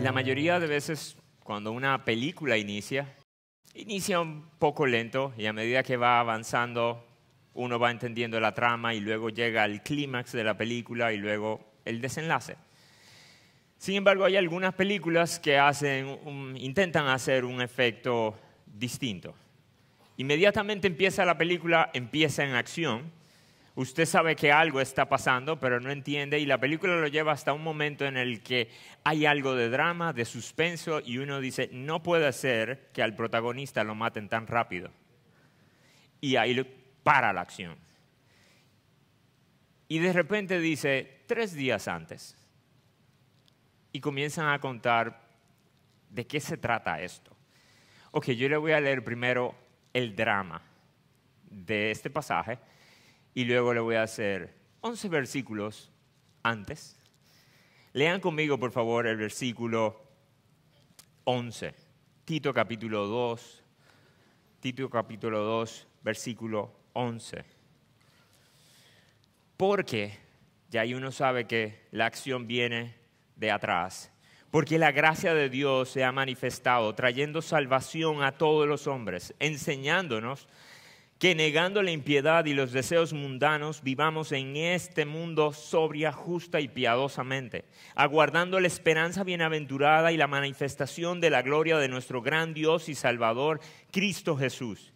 La mayoría de veces cuando una película inicia un poco lento y a medida que va avanzando uno va entendiendo la trama y luego llega el clímax de la película y luego el desenlace. Sin embargo, hay algunas películas que intentan hacer un efecto distinto. Inmediatamente empieza la película, empieza en acción. Usted sabe que algo está pasando, pero no entiende, y la película lo lleva hasta un momento en el que hay algo de drama, de suspenso, y uno dice, no puede ser que al protagonista lo maten tan rápido. Y ahí para la acción. Y de repente dice, 3 días antes. Y comienzan a contar de qué se trata esto. Ok, yo le voy a leer primero el drama de este pasaje y luego le voy a hacer 11 versículos antes. Lean conmigo, por favor, el versículo 11. Tito capítulo 2, versículo 11. Porque ya ahí uno sabe que la acción viene de atrás. Porque la gracia de Dios se ha manifestado, trayendo salvación a todos los hombres, enseñándonos que negando la impiedad y los deseos mundanos, vivamos en este mundo sobria, justa y piadosamente, aguardando la esperanza bienaventurada y la manifestación de la gloria de nuestro gran Dios y Salvador, Cristo Jesús,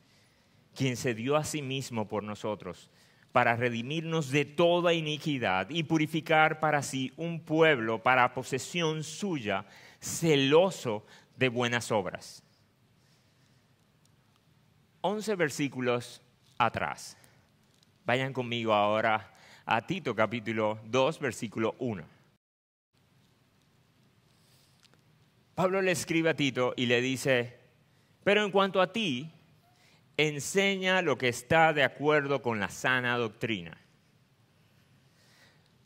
quien se dio a sí mismo por nosotros, para redimirnos de toda iniquidad y purificar para sí un pueblo para posesión suya, celoso de buenas obras. 11 versículos atrás. Vayan conmigo ahora a Tito capítulo 2, versículo 1. Pablo le escribe a Tito y le dice, pero en cuanto a ti, enseña lo que está de acuerdo con la sana doctrina.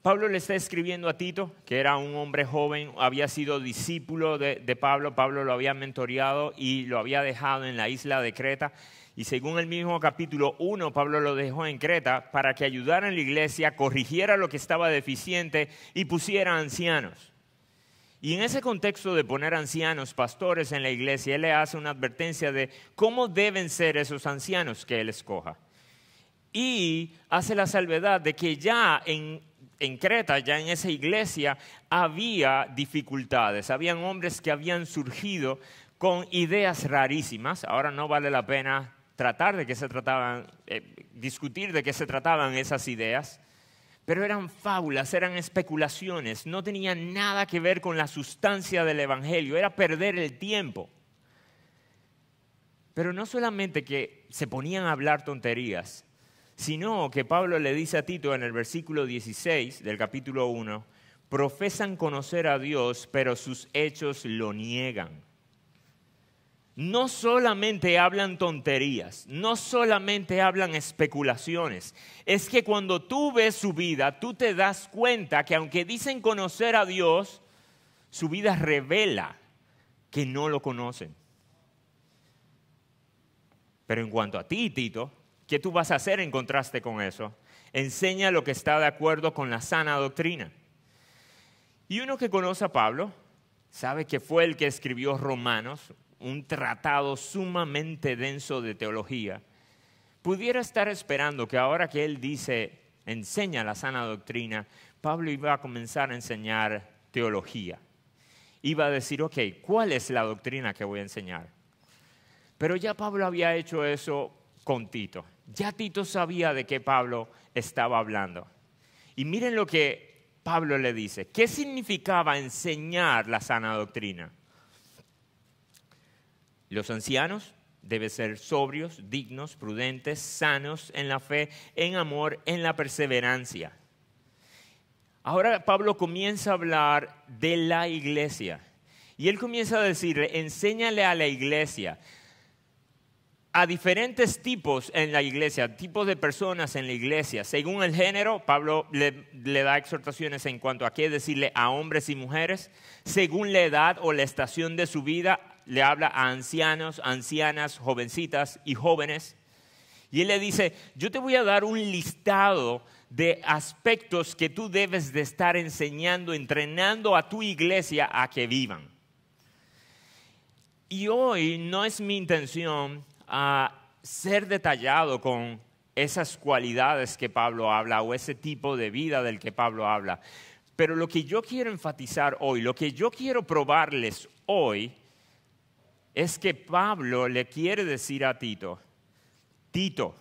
Pablo le está escribiendo a Tito, que era un hombre joven, había sido discípulo de Pablo. Pablo lo había mentoreado y lo había dejado en la isla de Creta. Y según el mismo capítulo 1, Pablo lo dejó en Creta para que ayudara en la iglesia, corrigiera lo que estaba deficiente y pusiera ancianos. Y en ese contexto de poner ancianos, pastores en la iglesia, él le hace una advertencia de cómo deben ser esos ancianos que él escoja. Y hace la salvedad de que ya en Creta, ya en esa iglesia, había dificultades. Habían hombres que habían surgido con ideas rarísimas. Ahora no vale la pena discutir de qué se trataban esas ideas. Pero eran fábulas, eran especulaciones, no tenían nada que ver con la sustancia del evangelio, era perder el tiempo. Pero no solamente que se ponían a hablar tonterías, sino que Pablo le dice a Tito en el versículo 16 del capítulo 1, profesan conocer a Dios, pero sus hechos lo niegan. No solamente hablan tonterías, no solamente hablan especulaciones. Es que cuando tú ves su vida, tú te das cuenta que aunque dicen conocer a Dios, su vida revela que no lo conocen. Pero en cuanto a ti, Tito, ¿qué tú vas a hacer en contraste con eso? Enseña lo que está de acuerdo con la sana doctrina. Y uno que conoce a Pablo sabe que fue el que escribió Romanos, un tratado sumamente denso de teología, pudiera estar esperando que ahora que él dice, enseña la sana doctrina, Pablo iba a comenzar a enseñar teología. Iba a decir, ok, ¿cuál es la doctrina que voy a enseñar? Pero ya Pablo había hecho eso con Tito. Ya Tito sabía de qué Pablo estaba hablando. Y miren lo que Pablo le dice. ¿Qué significaba enseñar la sana doctrina? Los ancianos deben ser sobrios, dignos, prudentes, sanos en la fe, en amor, en la perseverancia. Ahora Pablo comienza a hablar de la iglesia. Y él comienza a decirle, enséñale a la iglesia, a diferentes tipos en la iglesia, tipos de personas en la iglesia. Según el género, Pablo le da exhortaciones en cuanto a qué decirle a hombres y mujeres. Según la edad o la estación de su vida, le habla a ancianos, ancianas, jovencitas y jóvenes. Y él le dice, yo te voy a dar un listado de aspectos que tú debes de estar enseñando, entrenando a tu iglesia a que vivan. Y hoy no es mi intención ser detallado con esas cualidades que Pablo habla o ese tipo de vida del que Pablo habla. Pero lo que yo quiero enfatizar hoy, lo que yo quiero probarles hoy, es que Pablo le quiere decir a Tito, Tito,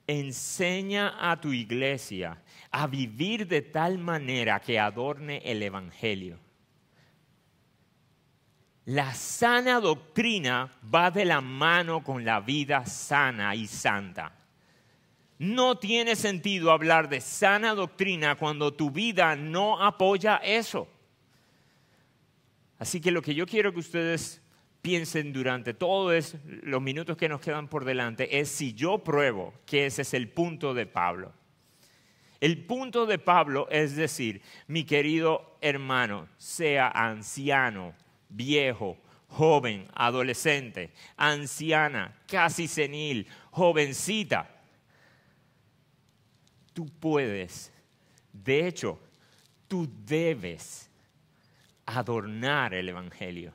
enseña a tu iglesia a vivir de tal manera que adorne el evangelio. La sana doctrina va de la mano con la vida sana y santa. No tiene sentido hablar de sana doctrina cuando tu vida no apoya eso. Así que lo que yo quiero que ustedes piensen durante todos los minutos que nos quedan por delante es si yo pruebo que ese es el punto de Pablo. El punto de Pablo es decir, mi querido hermano, sea anciano, viejo, joven, adolescente, anciana, casi senil, jovencita, tú puedes, de hecho, tú debes adornar el evangelio.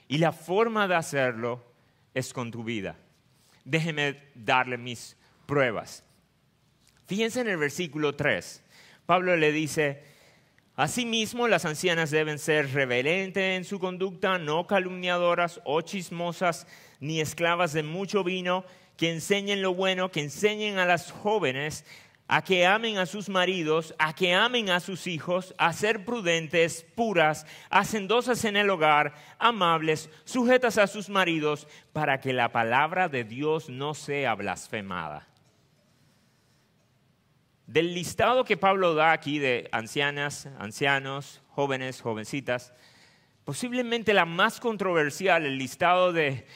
Y la forma de hacerlo es con tu vida. Déjeme darle mis pruebas. Fíjense en el versículo 3. Pablo le dice, asimismo las ancianas deben ser reverentes en su conducta, no calumniadoras o chismosas, ni esclavas de mucho vino, que enseñen lo bueno, que enseñen a las jóvenes a que amen a sus maridos, a que amen a sus hijos, a ser prudentes, puras, hacendosas en el hogar, amables, sujetas a sus maridos, para que la palabra de Dios no sea blasfemada. Del listado que Pablo da aquí de ancianas, ancianos, jóvenes, jovencitas, posiblemente la más controversial, el listado de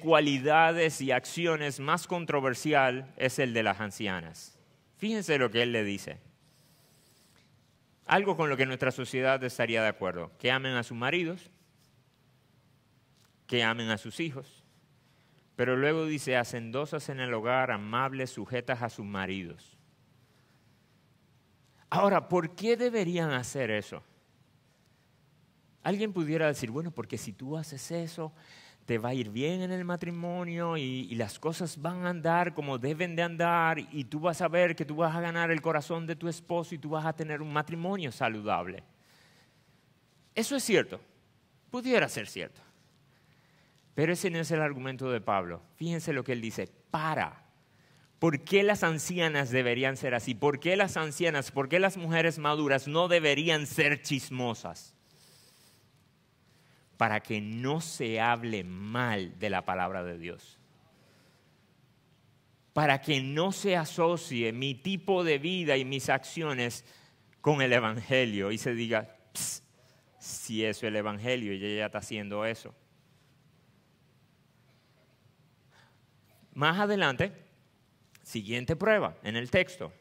cualidades y acciones más controversial es el de las ancianas. Fíjense lo que él le dice. Algo con lo que nuestra sociedad estaría de acuerdo. Que amen a sus maridos, que amen a sus hijos. Pero luego dice, hacendosas en el hogar, amables, sujetas a sus maridos. Ahora, ¿por qué deberían hacer eso? Alguien pudiera decir, bueno, porque si tú haces eso, te va a ir bien en el matrimonio y las cosas van a andar como deben de andar y tú vas a ver que tú vas a ganar el corazón de tu esposo y tú vas a tener un matrimonio saludable. Eso es cierto, pudiera ser cierto, pero ese no es el argumento de Pablo. Fíjense lo que él dice, ¿por qué las ancianas deberían ser así? ¿Por qué las ancianas, por qué las mujeres maduras no deberían ser chismosas? Para que no se hable mal de la palabra de Dios. Para que no se asocie mi tipo de vida y mis acciones con el evangelio y se diga, si eso es el evangelio y ella está haciendo eso. Más adelante, siguiente prueba en el texto.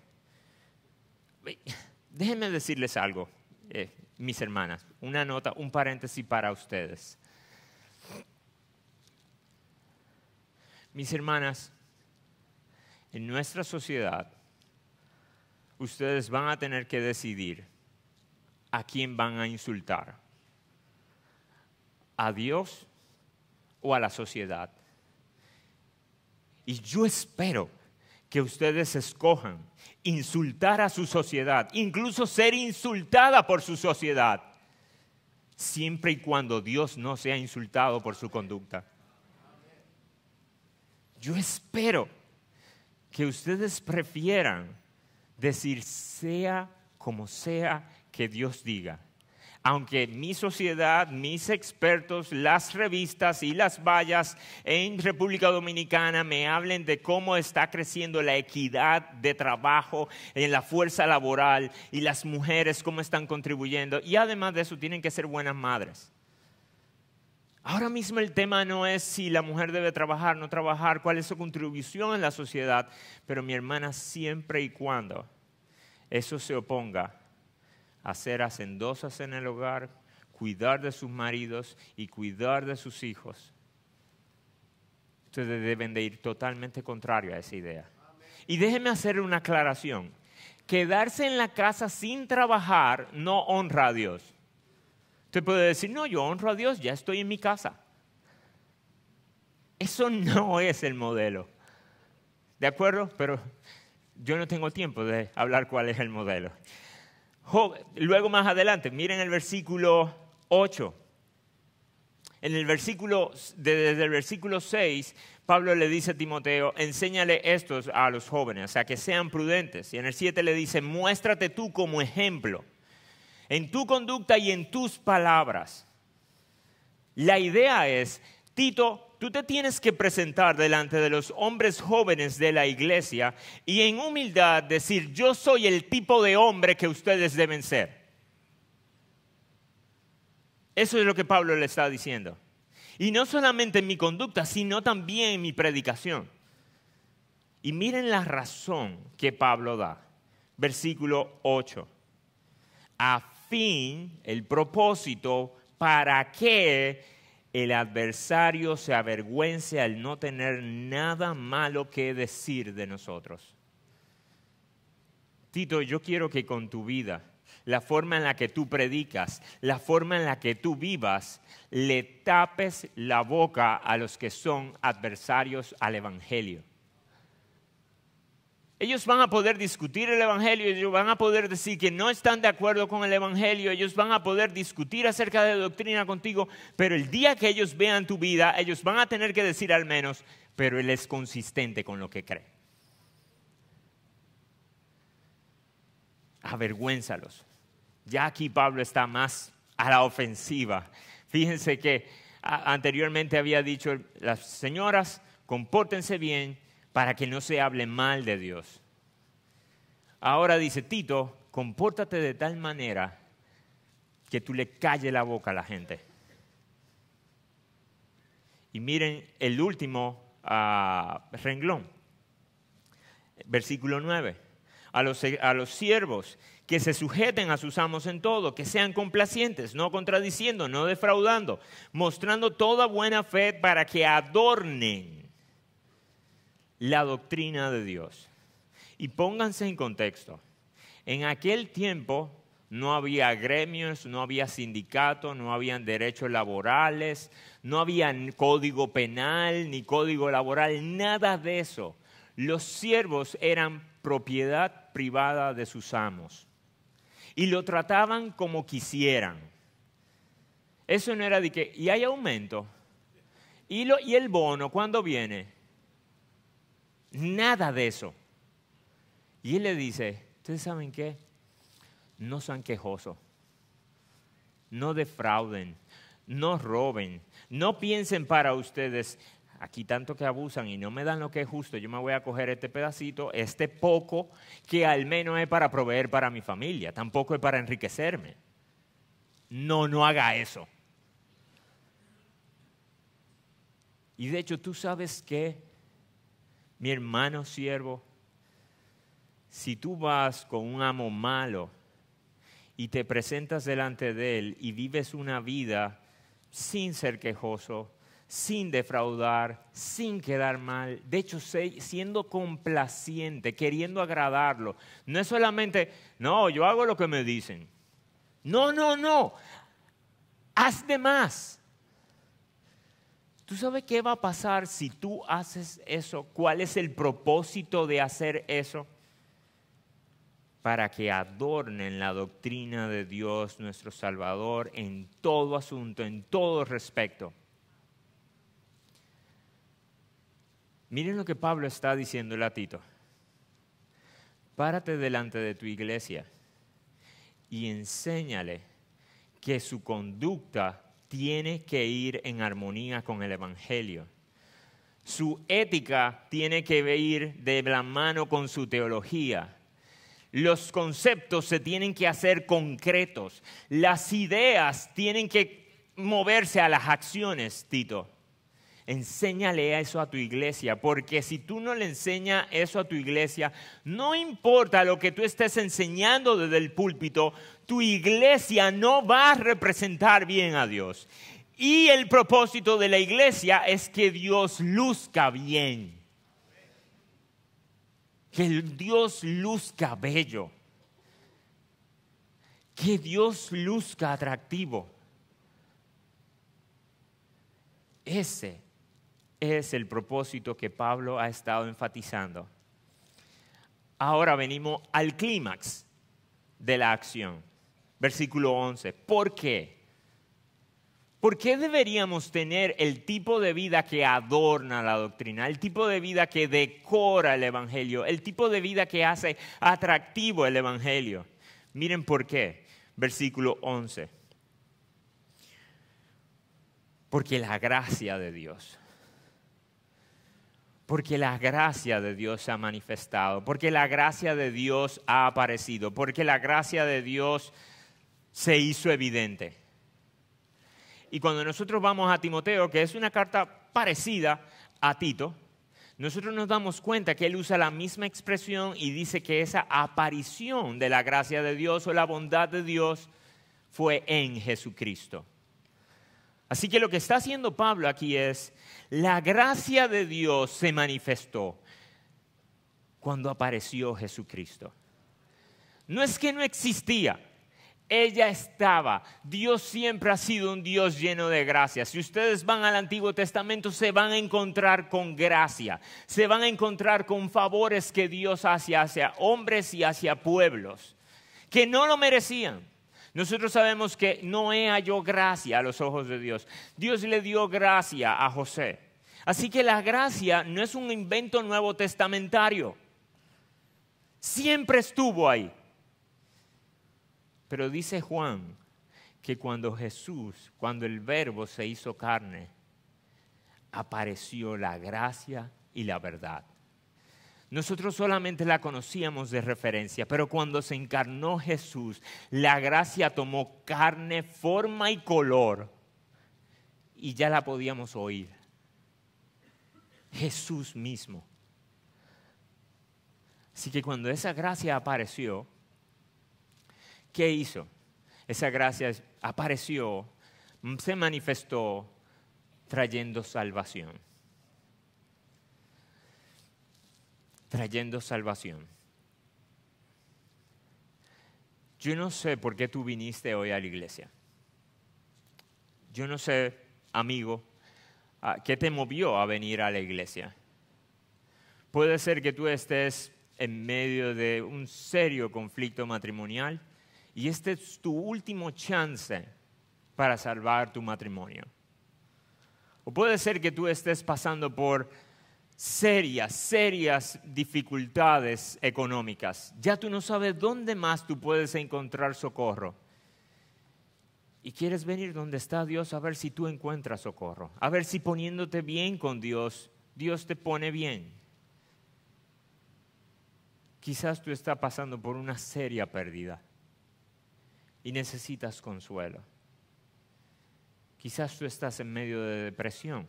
Déjenme decirles algo. Mis hermanas, una nota, un paréntesis para ustedes. Mis hermanas, en nuestra sociedad, ustedes van a tener que decidir a quién van a insultar, a Dios o a la sociedad. Y yo espero que ustedes escojan insultar a su sociedad, incluso ser insultada por su sociedad, siempre y cuando Dios no sea insultado por su conducta. Yo espero que ustedes prefieran decir sea como sea que Dios diga. Aunque mi sociedad, mis expertos, las revistas y las vallas en República Dominicana me hablen de cómo está creciendo la equidad de trabajo en la fuerza laboral y las mujeres cómo están contribuyendo. Y además de eso tienen que ser buenas madres. Ahora mismo el tema no es si la mujer debe trabajar o no trabajar, cuál es su contribución en la sociedad. Pero mi hermana, siempre y cuando eso se oponga a ser hacendosas en el hogar, cuidar de sus maridos y cuidar de sus hijos. Ustedes deben de ir totalmente contrario a esa idea. Y déjenme hacer una aclaración. Quedarse en la casa sin trabajar no honra a Dios. Usted puede decir, no, yo honro a Dios, ya estoy en mi casa. Eso no es el modelo. ¿De acuerdo? Pero yo no tengo tiempo de hablar cuál es el modelo. Luego más adelante, miren el versículo 8. Desde el versículo 6, Pablo le dice a Timoteo, enséñale esto a los jóvenes, o sea, que sean prudentes. Y en el 7 le dice, muéstrate tú como ejemplo en tu conducta y en tus palabras. La idea es, Tito, tú te tienes que presentar delante de los hombres jóvenes de la iglesia y en humildad decir, yo soy el tipo de hombre que ustedes deben ser. Eso es lo que Pablo le está diciendo. Y no solamente en mi conducta, sino también en mi predicación. Y miren la razón que Pablo da. Versículo 8. A fin, el propósito, para que el adversario se avergüence al no tener nada malo que decir de nosotros. Tito, yo quiero que con tu vida, la forma en la que tú predicas, la forma en la que tú vivas, le tapes la boca a los que son adversarios al Evangelio. Ellos van a poder discutir el Evangelio, ellos van a poder decir que no están de acuerdo con el Evangelio, ellos van a poder discutir acerca de doctrina contigo, pero el día que ellos vean tu vida, ellos van a tener que decir al menos, pero él es consistente con lo que cree. Avergüénzalos. Ya aquí Pablo está más a la ofensiva. Fíjense que anteriormente había dicho, las señoras, compórtense bien para que no se hable mal de Dios. Ahora dice, Tito, compórtate de tal manera que tú le calles la boca a la gente. Y miren el último renglón, versículo 9. A los siervos que se sujeten a sus amos en todo, que sean complacientes, no contradiciendo, no defraudando, mostrando toda buena fe para que adornen la doctrina de Dios. Y pónganse en contexto. En aquel tiempo no había gremios, no había sindicatos, no habían derechos laborales, no había código penal ni código laboral, nada de eso. Los siervos eran propiedad privada de sus amos y lo trataban como quisieran. Eso no era de que, y hay aumento, y el bono, ¿cuándo viene? Nada de eso. Y él le dice, ¿ustedes saben qué? No sean quejosos, no defrauden, no roben, no piensen para ustedes, aquí tanto que abusan y no me dan lo que es justo, yo me voy a coger este pedacito, este poco, que al menos es para proveer para mi familia, tampoco es para enriquecerme. No haga eso. Y de hecho, ¿tú sabes qué? Mi hermano siervo, si tú vas con un amo malo y te presentas delante de él y vives una vida sin ser quejoso, sin defraudar, sin quedar mal, de hecho siendo complaciente, queriendo agradarlo, no es solamente, no, yo hago lo que me dicen. No, haz de más. ¿Tú sabes qué va a pasar si tú haces eso? ¿Cuál es el propósito de hacer eso? Para que adornen la doctrina de Dios, nuestro Salvador, en todo asunto, en todo respecto. Miren lo que Pablo está diciéndole a Tito. Párate delante de tu iglesia y enséñale que su conducta tiene que ir en armonía con el Evangelio. Su ética tiene que ir de la mano con su teología. Los conceptos se tienen que hacer concretos. Las ideas tienen que moverse a las acciones, Tito. Enséñale eso a tu iglesia, porque si tú no le enseñas eso a tu iglesia, no importa lo que tú estés enseñando desde el púlpito, tu iglesia no va a representar bien a Dios. Y el propósito de la iglesia es que Dios luzca bien. Que el Dios luzca bello. Que Dios luzca atractivo. Ese es el propósito que Pablo ha estado enfatizando. Ahora venimos al clímax de la acción. Versículo 11. ¿Por qué? ¿Por qué deberíamos tener el tipo de vida que adorna la doctrina, el tipo de vida que decora el Evangelio, el tipo de vida que hace atractivo el Evangelio? Miren por qué. Versículo 11. Porque la gracia de Dios. Porque la gracia de Dios se ha manifestado, porque la gracia de Dios ha aparecido, porque la gracia de Dios se hizo evidente. Y cuando nosotros vamos a Timoteo, que es una carta parecida a Tito, nosotros nos damos cuenta que él usa la misma expresión y dice que esa aparición de la gracia de Dios o la bondad de Dios fue en Jesucristo. Así que lo que está haciendo Pablo aquí es, la gracia de Dios se manifestó cuando apareció Jesucristo. No es que no existía, ella estaba. Dios siempre ha sido un Dios lleno de gracia. Si ustedes van al Antiguo Testamento, se van a encontrar con gracia, se van a encontrar con favores que Dios hace hacia hombres y hacia pueblos que no lo merecían. Nosotros sabemos que Noé halló gracia a los ojos de Dios. Dios le dio gracia a José. Así que la gracia no es un invento nuevo testamentario. Siempre estuvo ahí. Pero dice Juan que cuando el Verbo se hizo carne, apareció la gracia y la verdad. Nosotros solamente la conocíamos de referencia, pero cuando se encarnó Jesús, la gracia tomó carne, forma y color y ya la podíamos oír. Jesús mismo. Así que cuando esa gracia apareció, ¿qué hizo? Esa gracia apareció, se manifestó trayendo salvación. Trayendo salvación. Yo no sé por qué tú viniste hoy a la iglesia. Yo no sé, amigo, qué te movió a venir a la iglesia. Puede ser que tú estés en medio de un serio conflicto matrimonial y este es tu último chance para salvar tu matrimonio. O puede ser que tú estés pasando por serias dificultades económicas. Ya tú no sabes dónde más tú puedes encontrar socorro. Y quieres venir donde está Dios a ver si tú encuentras socorro. A ver si poniéndote bien con Dios, Dios te pone bien. Quizás tú estás pasando por una seria pérdida y necesitas consuelo. Quizás tú estás en medio de depresión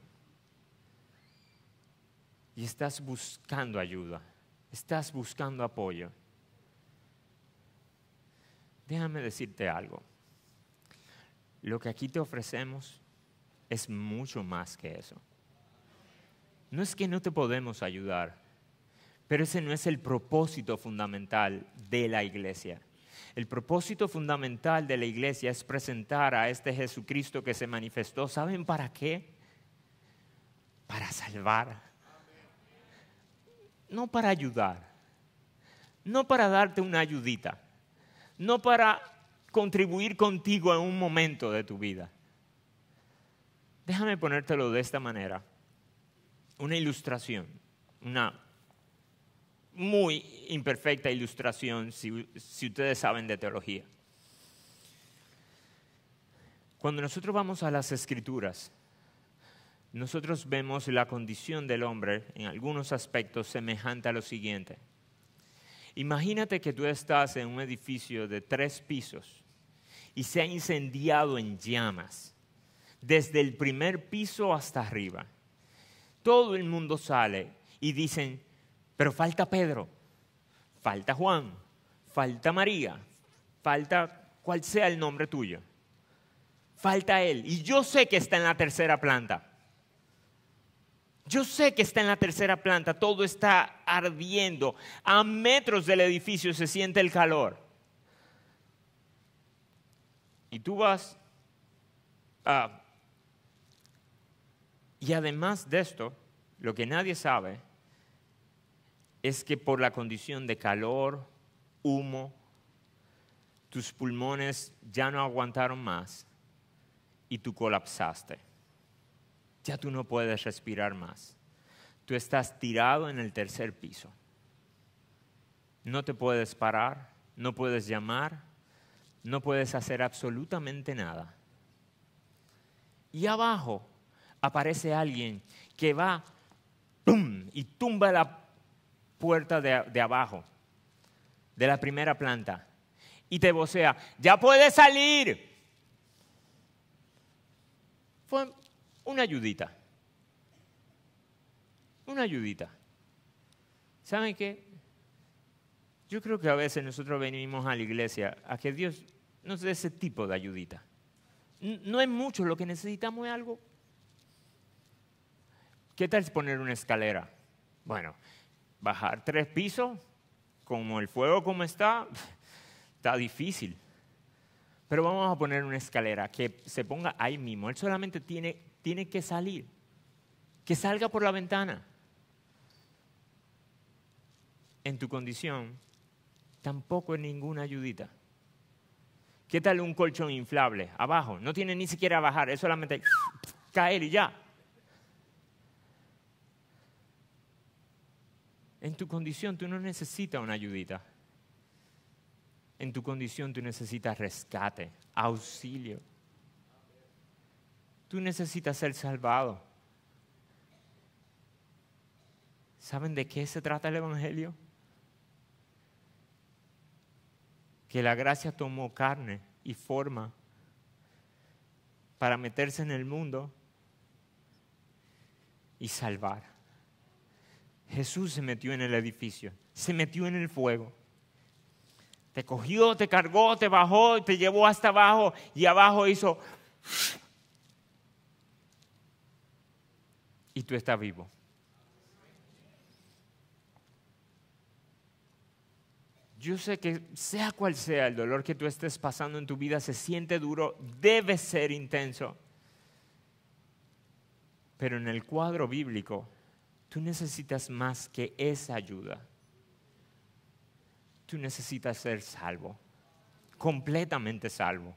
y estás buscando ayuda, estás buscando apoyo. Déjame decirte algo. Lo que aquí te ofrecemos es mucho más que eso. No es que no te podemos ayudar, pero ese no es el propósito fundamental de la iglesia. El propósito fundamental de la iglesia es presentar a este Jesucristo que se manifestó. ¿Saben para qué? Para salvar. No para ayudar, no para darte una ayudita, no para contribuir contigo en un momento de tu vida. Déjame ponértelo de esta manera, una ilustración, una muy imperfecta ilustración si ustedes saben de teología. Cuando nosotros vamos a las Escrituras, nosotros vemos la condición del hombre en algunos aspectos semejante a lo siguiente. Imagínate que tú estás en un edificio de 3 pisos y se ha incendiado en llamas, desde el primer piso hasta arriba. Todo el mundo sale y dicen, pero falta Pedro, falta Juan, falta María, falta cual sea el nombre tuyo. Falta él y yo sé que está en la 3ª planta. Yo sé que está en la 3ª planta, todo está ardiendo. A metros del edificio se siente el calor. Y tú vas Y además de esto, lo que nadie sabe es que por la condición de calor, humo, tus pulmones ya no aguantaron más y tú colapsaste. Ya tú no puedes respirar más. Tú estás tirado en el tercer piso. No te puedes parar, no puedes llamar, no puedes hacer absolutamente nada. Y abajo aparece alguien que va ¡pum! Y tumba la puerta de abajo, de la primera planta, y te vocea, ¡ya puedes salir! Fue una ayudita. Una ayudita. ¿Saben qué? Yo creo que a veces nosotros venimos a la iglesia a que Dios nos dé ese tipo de ayudita. No es mucho, lo que necesitamos es algo. ¿Qué tal es poner una escalera? Bueno, bajar 3 pisos, como el fuego como está difícil. Pero vamos a poner una escalera que se ponga ahí mismo. Él solamente tiene que salir. Que salga por la ventana. En tu condición, tampoco es ninguna ayudita. ¿Qué tal un colchón inflable? Abajo, no tiene ni siquiera bajar, es solamente caer y ya. En tu condición tú no necesitas una ayudita. En tu condición tú necesitas rescate, auxilio. Tú necesitas ser salvado. ¿Saben de qué se trata el Evangelio? Que la gracia tomó carne y forma para meterse en el mundo y salvar. Jesús se metió en el edificio, se metió en el fuego. Te cogió, te cargó, te bajó, te llevó hasta abajo y abajo hizo... Y tú estás vivo. Yo sé que sea cual sea el dolor que tú estés pasando en tu vida, se siente duro, debe ser intenso. Pero en el cuadro bíblico, tú necesitas más que esa ayuda. Tú necesitas ser salvo, completamente salvo.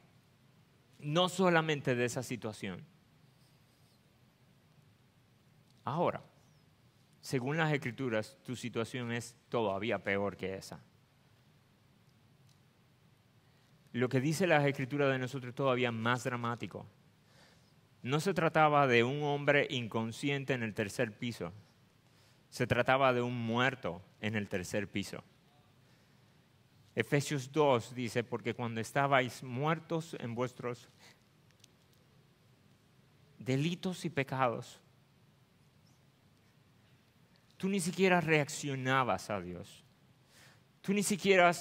No solamente de esa situación. Ahora, según las Escrituras, tu situación es todavía peor que esa. Lo que dice las Escrituras de nosotros es todavía más dramático. No se trataba de un hombre inconsciente en el tercer piso. Se trataba de un muerto en el tercer piso. Efesios 2 dice, porque cuando estabais muertos en vuestros delitos y pecados, tú ni siquiera reaccionabas a Dios. Tú ni siquiera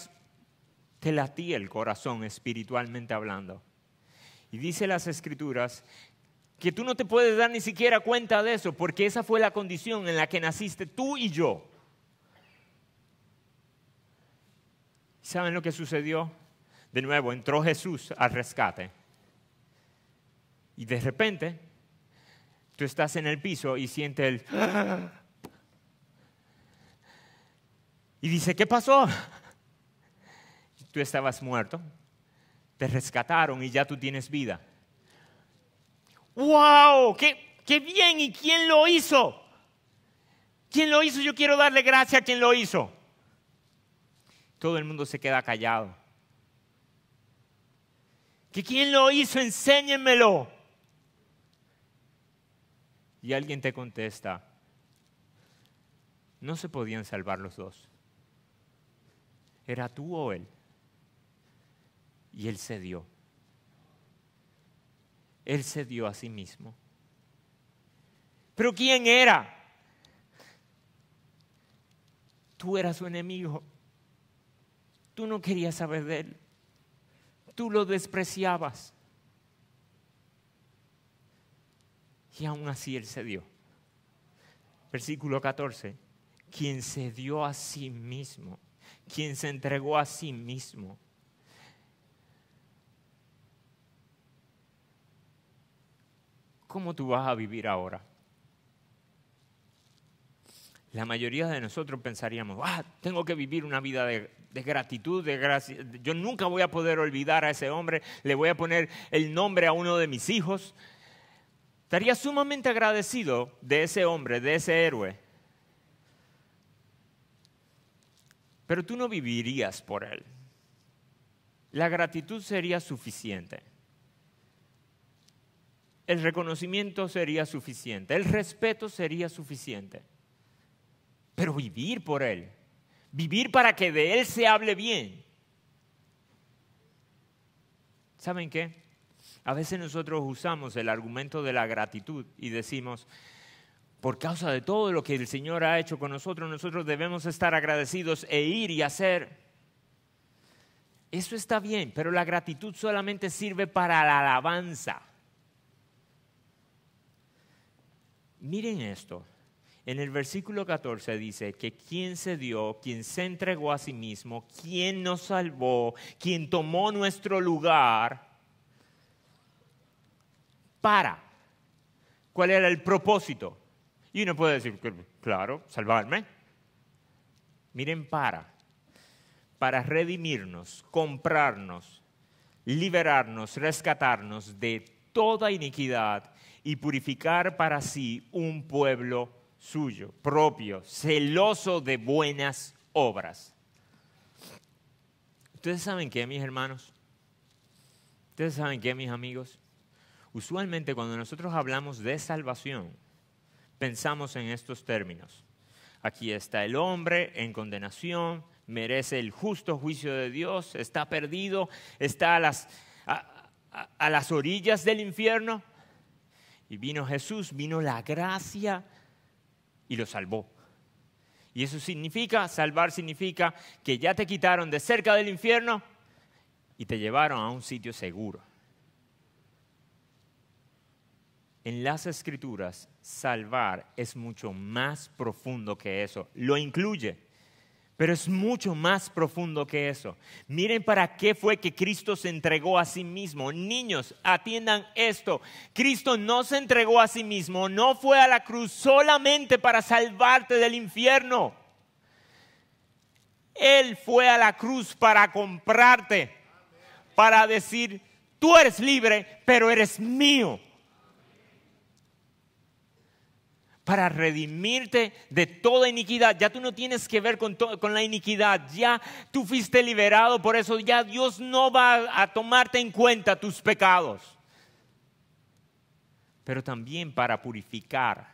te latía el corazón espiritualmente hablando. Y dice las Escrituras que tú no te puedes dar ni siquiera cuenta de eso, porque esa fue la condición en la que naciste tú y yo. ¿Saben lo que sucedió? De nuevo, entró Jesús al rescate. Y de repente, tú estás en el piso y sientes el... Y dice, ¿qué pasó? Tú estabas muerto, te rescataron y ya tú tienes vida. ¡Wow! ¡Qué bien! ¿Y quién lo hizo? ¿Quién lo hizo? Yo quiero darle gracias a quien lo hizo. Todo el mundo se queda callado. ¿Que quién lo hizo? Enséñenmelo. Y alguien te contesta, no se podían salvar los dos. ¿Era tú o él? Y él cedió. Él se dio a sí mismo. ¿Pero quién era? Tú eras su enemigo. Tú no querías saber de él. Tú lo despreciabas. Y aún así él se dio. Versículo 14. Quien se dio a sí mismo. Quien se entregó a sí mismo. ¿Cómo tú vas a vivir ahora? la mayoría de nosotros pensaríamos, tengo que vivir una vida de gratitud, de gracia. Yo nunca voy a poder olvidar a ese hombre, le voy a poner el nombre a uno de mis hijos. Estaría sumamente agradecido de ese hombre, de ese héroe. Pero tú no vivirías por él. La gratitud sería suficiente. El reconocimiento sería suficiente. El respeto sería suficiente. Pero vivir por él. Vivir para que de él se hable bien. ¿Saben qué? A veces nosotros usamos el argumento de la gratitud y decimos, por causa de todo lo que el Señor ha hecho con nosotros, nosotros debemos estar agradecidos e ir y hacer. Eso está bien, pero la gratitud solamente sirve para la alabanza. Miren esto. En el versículo 14 dice que quien se dio, quien se entregó a sí mismo, quien nos salvó, quien tomó nuestro lugar, ¿cuál era el propósito? Y uno puede decir, claro, salvarme. Miren, para redimirnos, comprarnos, liberarnos, rescatarnos de toda iniquidad y purificar para sí un pueblo suyo, propio, celoso de buenas obras. ¿Ustedes saben qué, mis hermanos? ¿Ustedes saben qué, mis amigos? Usualmente cuando nosotros hablamos de salvación, pensamos en estos términos. Aquí está el hombre en condenación, merece el justo juicio de Dios, está perdido, está a las orillas del infierno. Y vino Jesús, vino la gracia y lo salvó. Y eso significa, salvar significa que ya te quitaron de cerca del infierno y te llevaron a un sitio seguro. En las Escrituras, salvar es mucho más profundo que eso. Lo incluye, pero es mucho más profundo que eso. Miren para qué fue que Cristo se entregó a sí mismo. Niños, atiendan esto. Cristo no se entregó a sí mismo, no fue a la cruz solamente para salvarte del infierno. Él fue a la cruz para comprarte, para decir, tú eres libre, pero eres mío. Para redimirte de toda iniquidad. Ya tú no tienes que ver con la iniquidad. Ya tú fuiste liberado. Por eso ya Dios no va a tomarte en cuenta tus pecados. Pero también para purificar,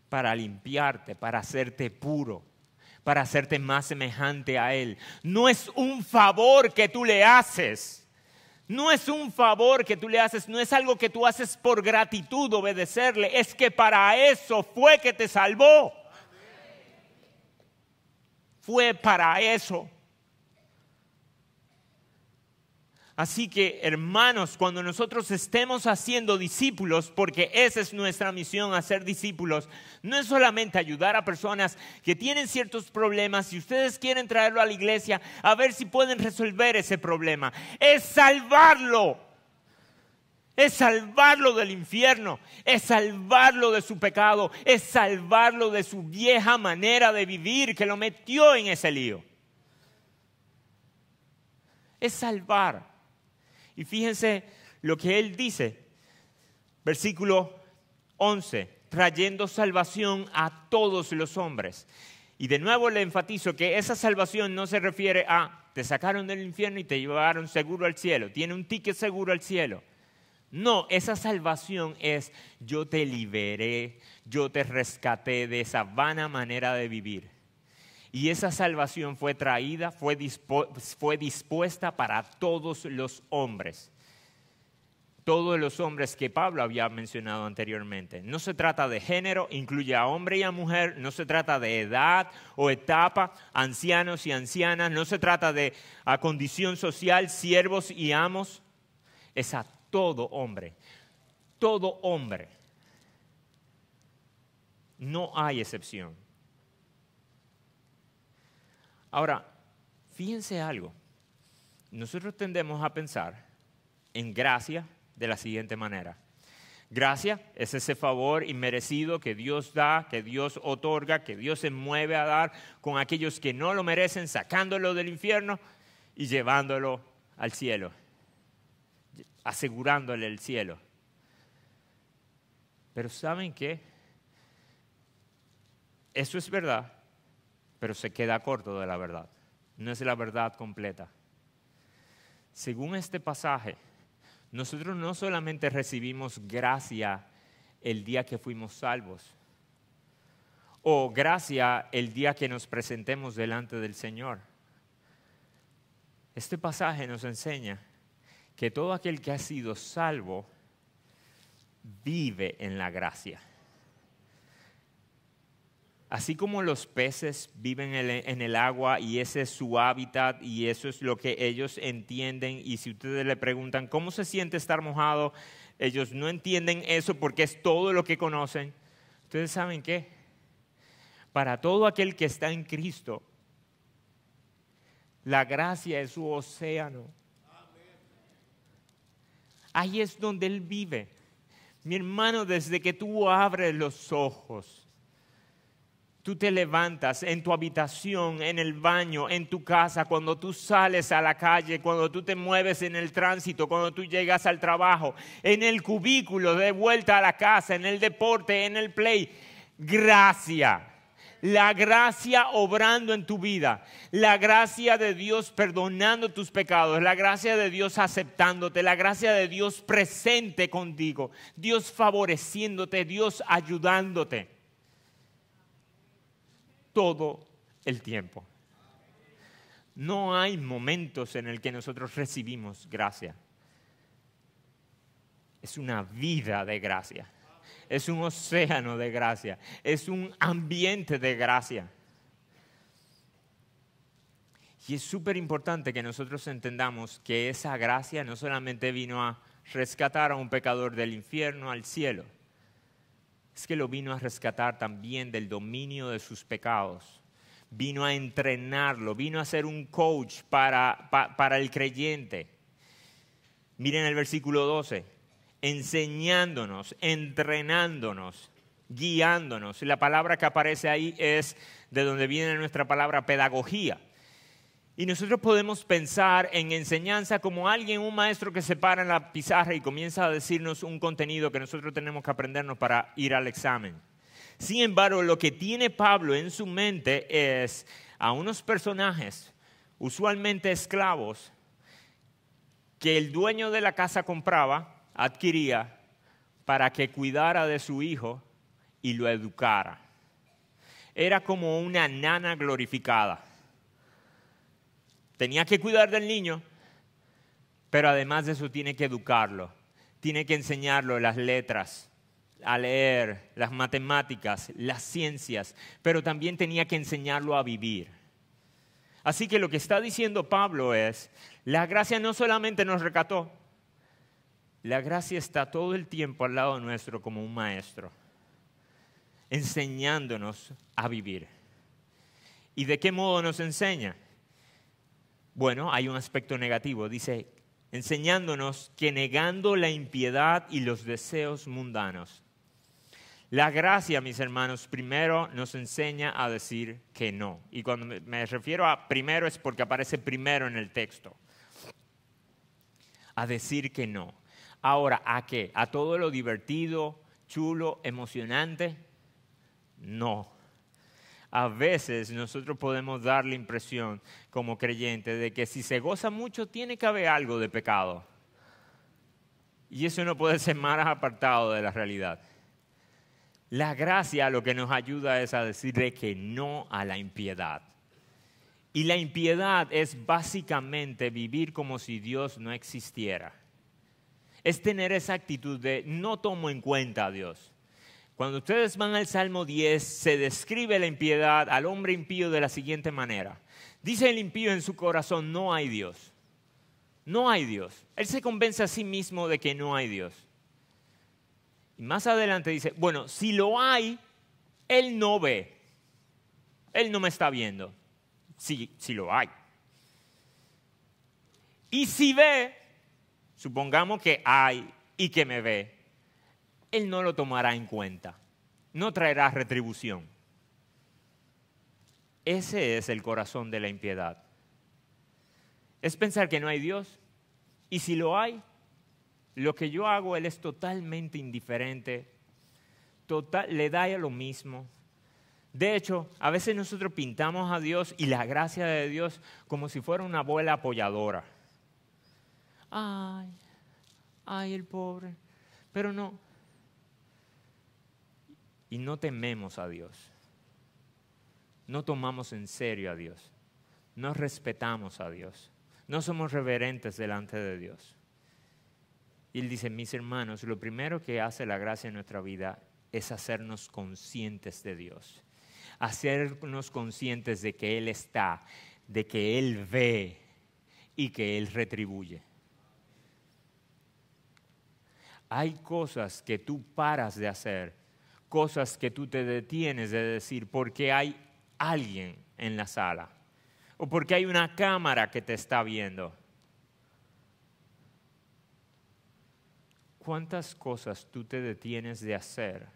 para limpiarte, para hacerte puro, para hacerte más semejante a Él. No es un favor que tú le haces. No es un favor que tú le haces, no es algo que tú haces por gratitud, obedecerle. Es que para eso fue que te salvó. Fue para eso. Así que, hermanos, cuando nosotros estemos haciendo discípulos, porque esa es nuestra misión, hacer discípulos, no es solamente ayudar a personas que tienen ciertos problemas y ustedes quieren traerlo a la iglesia a ver si pueden resolver ese problema. Es salvarlo. Es salvarlo del infierno. Es salvarlo de su pecado. Es salvarlo de su vieja manera de vivir que lo metió en ese lío. Es salvar. Y fíjense lo que él dice, versículo 11, trayendo salvación a todos los hombres. Y de nuevo le enfatizo que esa salvación no se refiere a te sacaron del infierno y te llevaron seguro al cielo, tiene un ticket seguro al cielo. No, esa salvación es yo te liberé, yo te rescaté de esa vana manera de vivir. Y esa salvación fue traída, fue dispuesta para todos los hombres. Todos los hombres que Pablo había mencionado anteriormente. No se trata de género, incluye a hombre y a mujer. No se trata de edad o etapa, ancianos y ancianas. No se trata de condición social, siervos y amos. Es a todo hombre. Todo hombre. No hay excepción. Ahora, fíjense algo. Nosotros tendemos a pensar en gracia de la siguiente manera. Gracia es ese favor inmerecido que Dios da, que Dios otorga, que Dios se mueve a dar con aquellos que no lo merecen, sacándolo del infierno y llevándolo al cielo, asegurándole el cielo. Pero ¿saben qué? Eso es verdad, pero se queda corto de la verdad. No es la verdad completa. Según este pasaje, nosotros no solamente recibimos gracia el día que fuimos salvos, o gracia el día que nos presentemos delante del Señor. Este pasaje nos enseña que todo aquel que ha sido salvo vive en la gracia. Así como los peces viven en el agua y ese es su hábitat y eso es lo que ellos entienden, y si ustedes le preguntan cómo se siente estar mojado, ellos no entienden eso porque es todo lo que conocen. ¿Ustedes saben qué? Para todo aquel que está en Cristo, la gracia es su océano. Ahí es donde Él vive. Mi hermano, desde que tú abres los ojos, tú te levantas en tu habitación, en el baño, en tu casa, cuando tú sales a la calle, cuando tú te mueves en el tránsito, cuando tú llegas al trabajo, en el cubículo, de vuelta a la casa, en el deporte, en el play. Gracia. La gracia obrando en tu vida, la gracia de Dios perdonando tus pecados, la gracia de Dios aceptándote, la gracia de Dios presente contigo, Dios favoreciéndote, Dios ayudándote. Todo el tiempo. No hay momentos en el que nosotros recibimos gracia. Es una vida de gracia. Es un océano de gracia. Es un ambiente de gracia. Y es súper importante que nosotros entendamos que esa gracia no solamente vino a rescatar a un pecador del infierno al cielo, es que lo vino a rescatar también del dominio de sus pecados. Vino a entrenarlo, vino a ser un coach para el creyente. Miren el versículo 12, enseñándonos, entrenándonos, guiándonos. La palabra que aparece ahí es de donde viene nuestra palabra pedagogía. Y nosotros podemos pensar en enseñanza como alguien, un maestro que se para en la pizarra y comienza a decirnos un contenido que nosotros tenemos que aprendernos para ir al examen. Sin embargo, lo que tiene Pablo en su mente es a unos personajes, usualmente esclavos, que el dueño de la casa compraba, adquiría, para que cuidara de su hijo y lo educara. Era como una nana glorificada. Tenía que cuidar del niño, pero además de eso tiene que educarlo. Tiene que enseñarlo las letras, a leer, las matemáticas, las ciencias, pero también tenía que enseñarlo a vivir. Así que lo que está diciendo Pablo es, la gracia no solamente nos rescató, la gracia está todo el tiempo al lado nuestro como un maestro, enseñándonos a vivir. ¿Y de qué modo nos enseña? Bueno, hay un aspecto negativo. Dice, enseñándonos que negando la impiedad y los deseos mundanos. La gracia, mis hermanos, primero nos enseña a decir que no. Y cuando me refiero a primero es porque aparece primero en el texto. A decir que no. Ahora, ¿a qué? ¿A todo lo divertido, chulo, emocionante? No. A veces nosotros podemos dar la impresión como creyentes de que si se goza mucho tiene que haber algo de pecado. Y eso no puede ser más apartado de la realidad. La gracia lo que nos ayuda es a decirle que no a la impiedad. Y la impiedad es básicamente vivir como si Dios no existiera. Es tener esa actitud de no tomo en cuenta a Dios. Cuando ustedes van al Salmo 10, se describe la impiedad al hombre impío de la siguiente manera. Dice el impío en su corazón, no hay Dios. No hay Dios. Él se convence a sí mismo de que no hay Dios. Y más adelante dice, bueno, si lo hay, Él no ve. Él no me está viendo. Si lo hay. Y si ve, supongamos que hay y que me ve. Él no lo tomará en cuenta. No traerá retribución. Ese es el corazón de la impiedad. Es pensar que no hay Dios. Y si lo hay, lo que yo hago, Él es totalmente indiferente. Le da lo mismo. De hecho, a veces nosotros pintamos a Dios y la gracia de Dios como si fuera una abuela apoyadora. Ay, el pobre. Pero no. Y no tememos a Dios. No tomamos en serio a Dios. No respetamos a Dios. No somos reverentes delante de Dios. Y Él dice, mis hermanos, lo primero que hace la gracia en nuestra vida es hacernos conscientes de Dios. Hacernos conscientes de que Él está, de que Él ve y que Él retribuye. Hay cosas que tú paras de hacer, cosas que tú te detienes de decir porque hay alguien en la sala o porque hay una cámara que te está viendo. ¿Cuántas cosas tú te detienes de hacer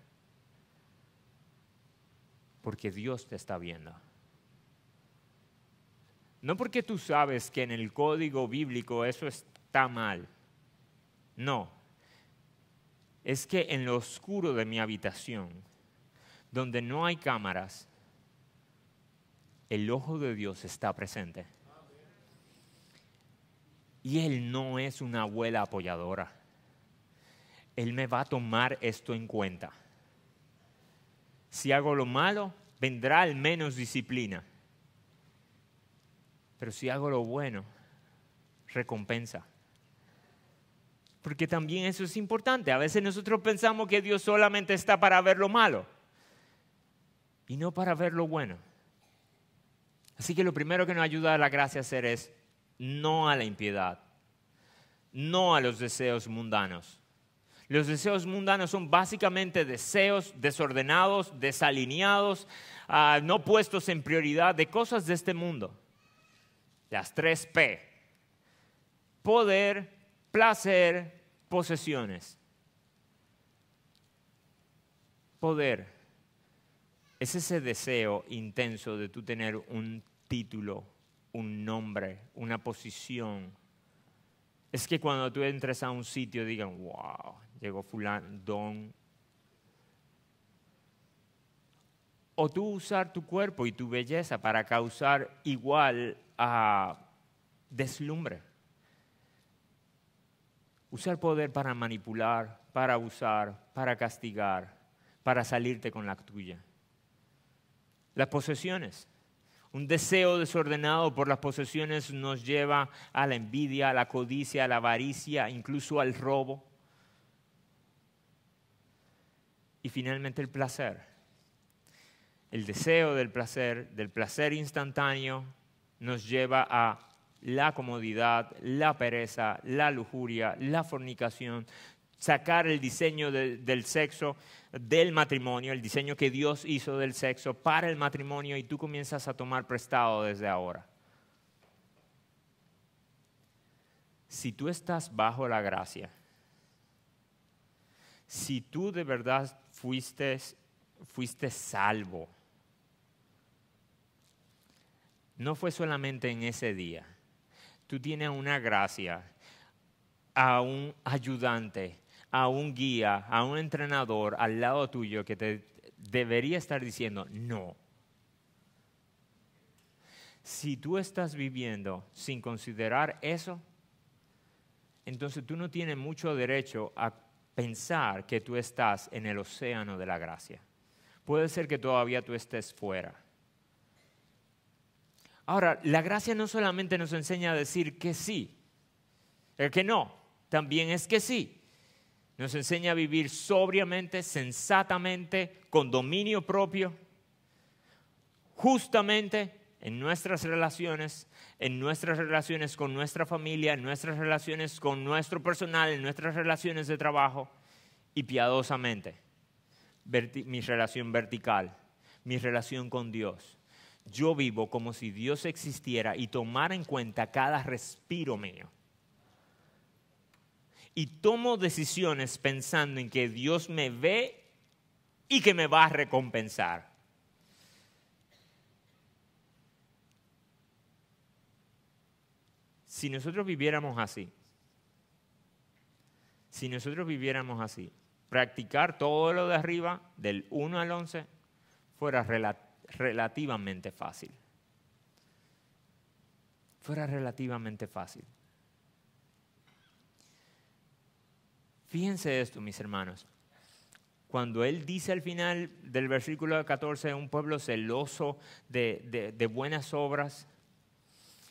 porque Dios te está viendo? No porque tú sabes que en el código bíblico eso está mal. No. Es que en lo oscuro de mi habitación, donde no hay cámaras, el ojo de Dios está presente. Y Él no es una abuela apoyadora. Él me va a tomar esto en cuenta. Si hago lo malo, vendrá al menos disciplina. Pero si hago lo bueno, recompensa. Porque también eso es importante. A veces nosotros pensamos que Dios solamente está para ver lo malo y no para ver lo bueno. Así que lo primero que nos ayuda a la gracia a hacer es no a la impiedad, no a los deseos mundanos. Los deseos mundanos son básicamente deseos desordenados, desalineados, no puestos en prioridad de cosas de este mundo. Las 3 P. Poder, placer, posesiones. Poder es ese deseo intenso de tú tener un título, un nombre, una posición. Es que cuando tú entres a un sitio digan, wow, llegó fulano, don. O tú usar tu cuerpo y tu belleza para causar igual deslumbre. Usar poder para manipular, para abusar, para castigar, para salirte con la tuya. Las posesiones. Un deseo desordenado por las posesiones nos lleva a la envidia, a la codicia, a la avaricia, incluso al robo. Y finalmente el placer. El deseo del placer instantáneo, nos lleva a la comodidad, la pereza, la lujuria, la fornicación, sacar el diseño del sexo del matrimonio, el diseño que Dios hizo del sexo para el matrimonio y tú comienzas a tomar prestado desde ahora. Si tú estás bajo la gracia, si tú de verdad fuiste salvo, no fue solamente en ese día. Tú tienes una gracia, a un ayudante, a un guía, a un entrenador al lado tuyo que te debería estar diciendo no. Si tú estás viviendo sin considerar eso, entonces tú no tienes mucho derecho a pensar que tú estás en el océano de la gracia. Puede ser que todavía tú estés fuera. Ahora, la gracia no solamente nos enseña a decir que sí, que no, también es que sí. Nos enseña a vivir sobriamente, sensatamente, con dominio propio, justamente en nuestras relaciones con nuestra familia, en nuestras relaciones con nuestro personal, en nuestras relaciones de trabajo y piadosamente. Mi relación vertical, mi relación con Dios. Yo vivo como si Dios existiera y tomara en cuenta cada respiro mío. y tomo decisiones pensando en que Dios me ve y que me va a recompensar. Si nosotros viviéramos así, practicar todo lo de arriba, del 1 al 11, fuera relativamente fácil. Fuera relativamente fácil. Fíjense esto, mis hermanos. Cuando él dice al final del versículo 14, un pueblo celoso de buenas obras,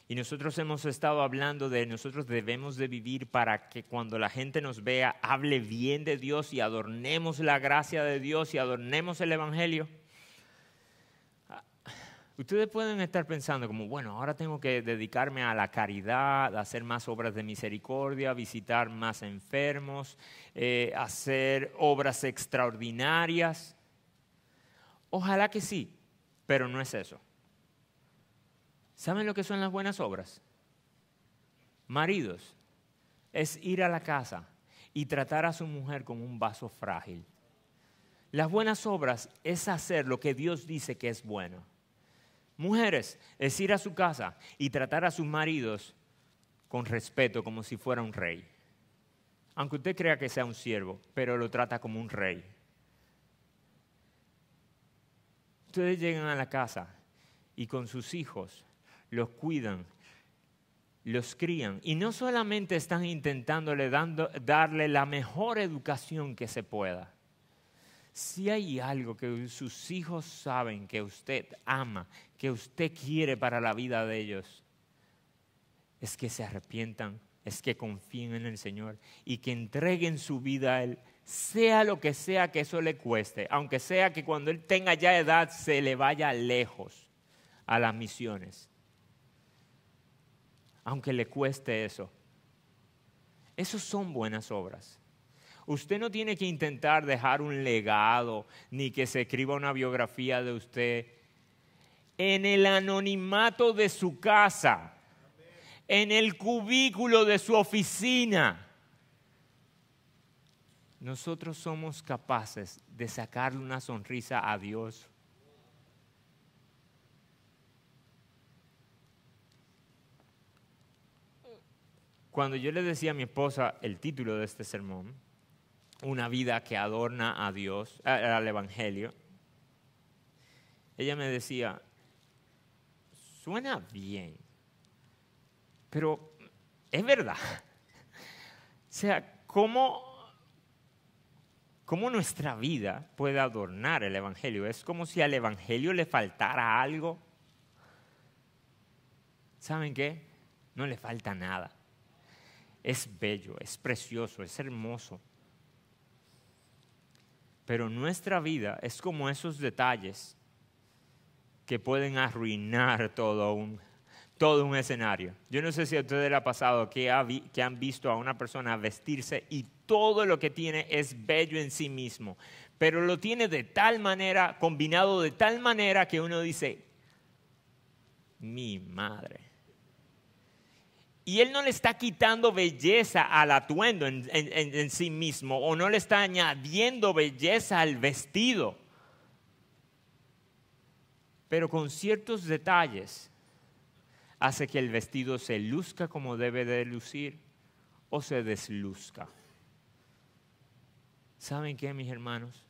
y nosotros hemos estado hablando de nosotros debemos de vivir para que cuando la gente nos vea, hable bien de Dios y adornemos la gracia de Dios y adornemos el Evangelio. Ustedes pueden estar pensando como, bueno, ahora tengo que dedicarme a la caridad, a hacer más obras de misericordia, visitar más enfermos, hacer obras extraordinarias. Ojalá que sí, pero no es eso. ¿Saben lo que son las buenas obras? Maridos, es ir a la casa y tratar a su mujer como un vaso frágil. Las buenas obras es hacer lo que Dios dice que es bueno. Mujeres, es ir a su casa y tratar a sus maridos con respeto como si fuera un rey. Aunque usted crea que sea un siervo, pero lo trata como un rey. Ustedes llegan a la casa y con sus hijos los cuidan, los crían. Y no solamente están intentándole darle la mejor educación que se pueda. Si hay algo que sus hijos saben que usted ama, que usted quiere para la vida de ellos, es que se arrepientan, es que confíen en el Señor y que entreguen su vida a Él, sea lo que sea que eso le cueste, aunque sea que cuando Él tenga ya edad se le vaya lejos a las misiones. Aunque le cueste eso. Esos son buenas obras. Usted no tiene que intentar dejar un legado ni que se escriba una biografía de usted en el anonimato de su casa, en el cubículo de su oficina. Nosotros somos capaces de sacarle una sonrisa a Dios. Cuando yo le decía a mi esposa el título de este sermón, una vida que adorna a Dios, al Evangelio, ella me decía, suena bien, pero es verdad. O sea, ¿cómo nuestra vida puede adornar el Evangelio? Es como si al Evangelio le faltara algo. ¿Saben qué? No le falta nada. Es bello, es precioso, es hermoso. Pero nuestra vida es como esos detalles que pueden arruinar todo un escenario. Yo no sé si a ustedes les ha pasado que han visto a una persona vestirse y todo lo que tiene es bello en sí mismo, pero lo tiene de tal manera, combinado de tal manera que uno dice, mi madre. Y él no le está quitando belleza al atuendo en sí mismo, o no le está añadiendo belleza al vestido. Pero con ciertos detalles hace que el vestido se luzca como debe de lucir o se desluzca. ¿Saben qué, mis hermanos?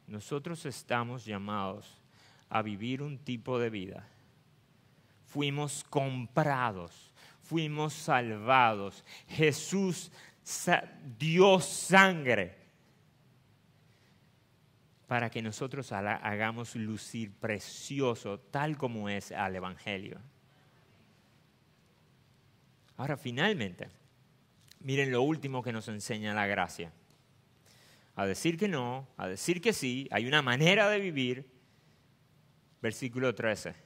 Nosotros estamos llamados a vivir un tipo de vida. Fuimos comprados. Fuimos salvados. Jesús dio sangre para que nosotros hagamos lucir precioso tal como es al Evangelio. Ahora, finalmente, miren lo último que nos enseña la gracia. A decir que no, a decir que sí, hay una manera de vivir. Versículo 13.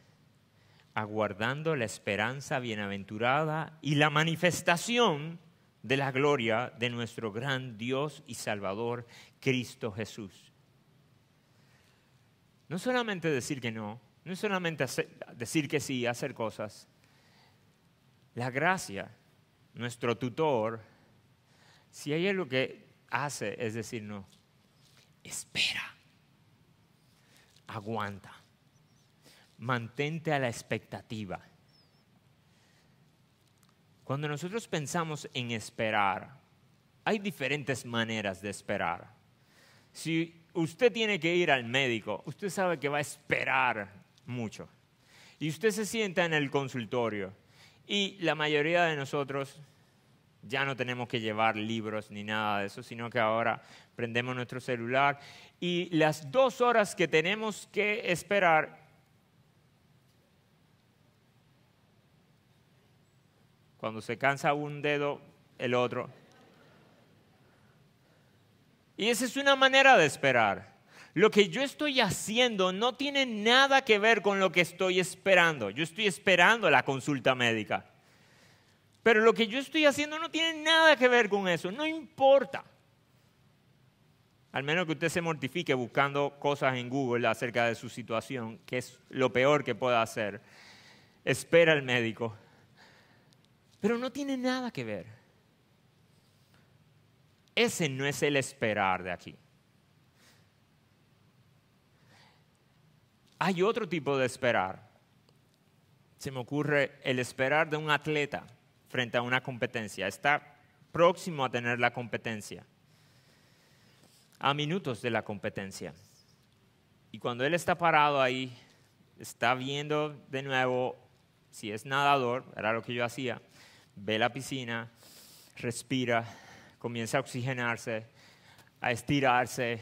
Aguardando la esperanza bienaventurada y la manifestación de la gloria de nuestro gran Dios y Salvador, Cristo Jesús. No solamente decir que no, no solamente decir que sí, hacer cosas. La gracia, nuestro tutor, si hay algo que hace es decir, no, espera, aguanta, mantente a la expectativa. Cuando nosotros pensamos en esperar, hay diferentes maneras de esperar. Si usted tiene que ir al médico, usted sabe que va a esperar mucho. Y usted se sienta en el consultorio y la mayoría de nosotros ya no tenemos que llevar libros ni nada de eso, sino que ahora prendemos nuestro celular y las 2 horas que tenemos que esperar, cuando se cansa un dedo, el otro. Y esa es una manera de esperar. Lo que yo estoy haciendo no tiene nada que ver con lo que estoy esperando. Yo estoy esperando la consulta médica. Pero lo que yo estoy haciendo no tiene nada que ver con eso. No importa. Al menos que usted se mortifique buscando cosas en Google acerca de su situación, que es lo peor que pueda hacer. Espera al médico. Pero no tiene nada que ver. Ese no es el esperar de aquí. Hay otro tipo de esperar. Se me ocurre el esperar de un atleta frente a una competencia. Está próximo a tener la competencia, a minutos de la competencia. Y cuando él está parado ahí, está viendo de nuevo, si es nadador, era lo que yo hacía, ve la piscina, respira, comienza a oxigenarse, a estirarse,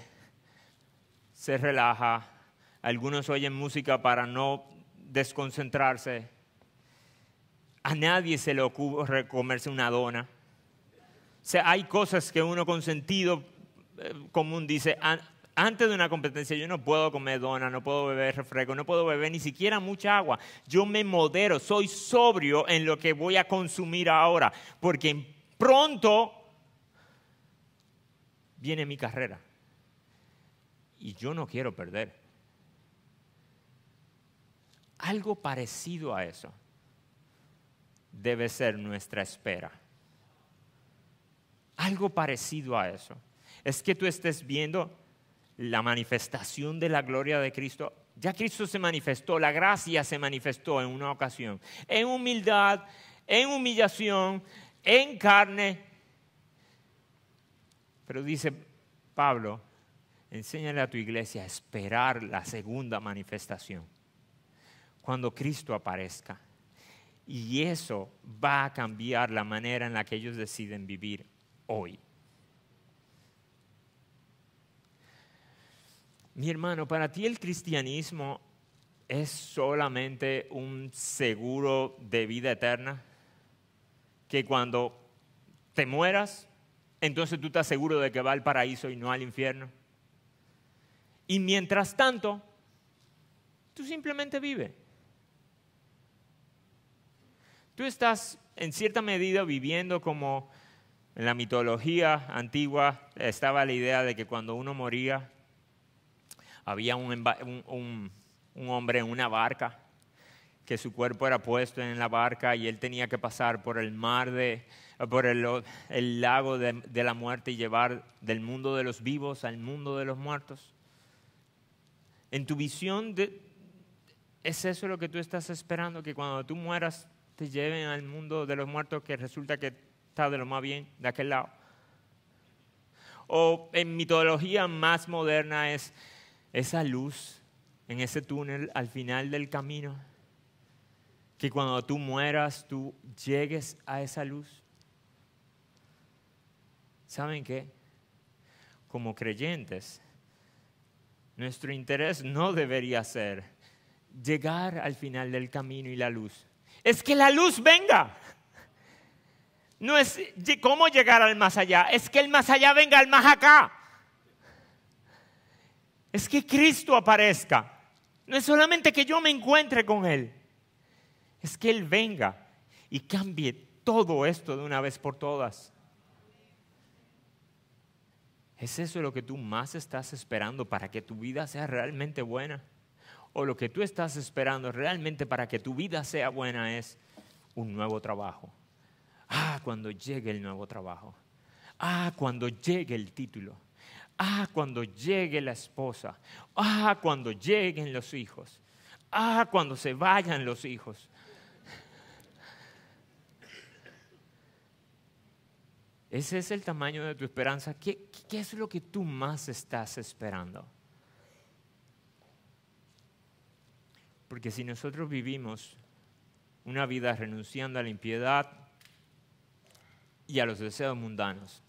se relaja. Algunos oyen música para no desconcentrarse. A nadie se le ocurre comerse una dona. O sea, hay cosas que uno con sentido común dice, antes de una competencia yo no puedo comer dona, no puedo beber refresco, no puedo beber ni siquiera mucha agua. Yo me modero, soy sobrio en lo que voy a consumir ahora, porque pronto viene mi carrera y yo no quiero perder. Algo parecido a eso debe ser nuestra espera. Algo parecido a eso. Es que tú estés viendo la manifestación de la gloria de Cristo. Ya Cristo se manifestó, la gracia se manifestó en una ocasión. En humildad, en humillación, en carne. Pero dice Pablo, enséñale a tu iglesia a esperar la segunda manifestación. Cuando Cristo aparezca. Y eso va a cambiar la manera en la que ellos deciden vivir hoy. Mi hermano, para ti el cristianismo es solamente un seguro de vida eterna, que cuando te mueras, entonces tú estás seguro de que va al paraíso y no al infierno. Y mientras tanto, tú simplemente vives. Tú estás en cierta medida viviendo como en la mitología antigua estaba la idea de que cuando uno moría había un hombre en una barca, que su cuerpo era puesto en la barca y él tenía que pasar por el mar, por el lago de la muerte y llevar del mundo de los vivos al mundo de los muertos. En tu visión, ¿es eso lo que tú estás esperando? Que cuando tú mueras te lleven al mundo de los muertos, que resulta que está de lo más bien de aquel lado. O en mitología más moderna es esa luz en ese túnel al final del camino, que cuando tú mueras tú llegues a esa luz. ¿Saben qué? Como creyentes, nuestro interés no debería ser llegar al final del camino y la luz. Es que la luz venga. No es cómo llegar al más allá, es que el más allá venga al más acá. Es que Cristo aparezca. No es solamente que yo me encuentre con Él, es que Él venga y cambie todo esto de una vez por todas. ¿Es eso lo que tú más estás esperando para que tu vida sea realmente buena? ¿O lo que tú estás esperando realmente para que tu vida sea buena es un nuevo trabajo? Cuando llegue el nuevo trabajo. Cuando llegue el título. Cuando llegue la esposa. Cuando lleguen los hijos. Cuando se vayan los hijos. Ese es el tamaño de tu esperanza. ¿Qué es lo que tú más estás esperando? Porque si nosotros vivimos una vida renunciando a la impiedad y a los deseos mundanos,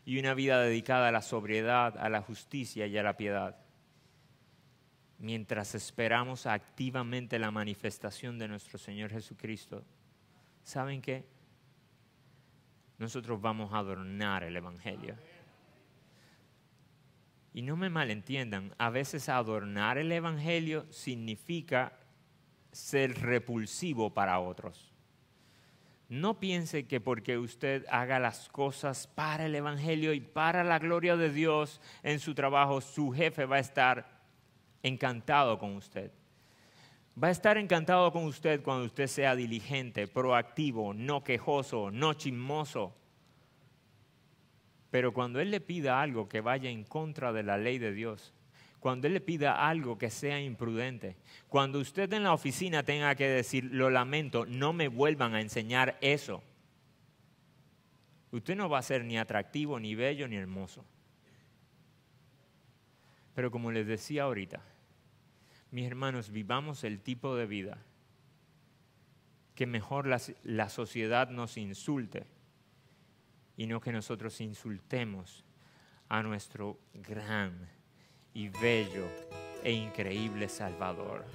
y una vida dedicada a la sobriedad, a la justicia y a la piedad, mientras esperamos activamente la manifestación de nuestro Señor Jesucristo, ¿saben qué? Nosotros vamos a adornar el Evangelio. Y no me malentiendan, a veces adornar el Evangelio significa ser repulsivo para otros. No piense que porque usted haga las cosas para el Evangelio y para la gloria de Dios en su trabajo, su jefe va a estar encantado con usted. Va a estar encantado con usted cuando usted sea diligente, proactivo, no quejoso, no chismoso. Pero cuando Él le pida algo que vaya en contra de la ley de Dios, cuando Él le pida algo que sea imprudente, cuando usted en la oficina tenga que decir, lo lamento, no me vuelvan a enseñar eso, usted no va a ser ni atractivo, ni bello, ni hermoso. Pero como les decía ahorita, mis hermanos, vivamos el tipo de vida que mejor la sociedad nos insulte y no que nosotros insultemos a nuestro gran y bello e increíble Salvador.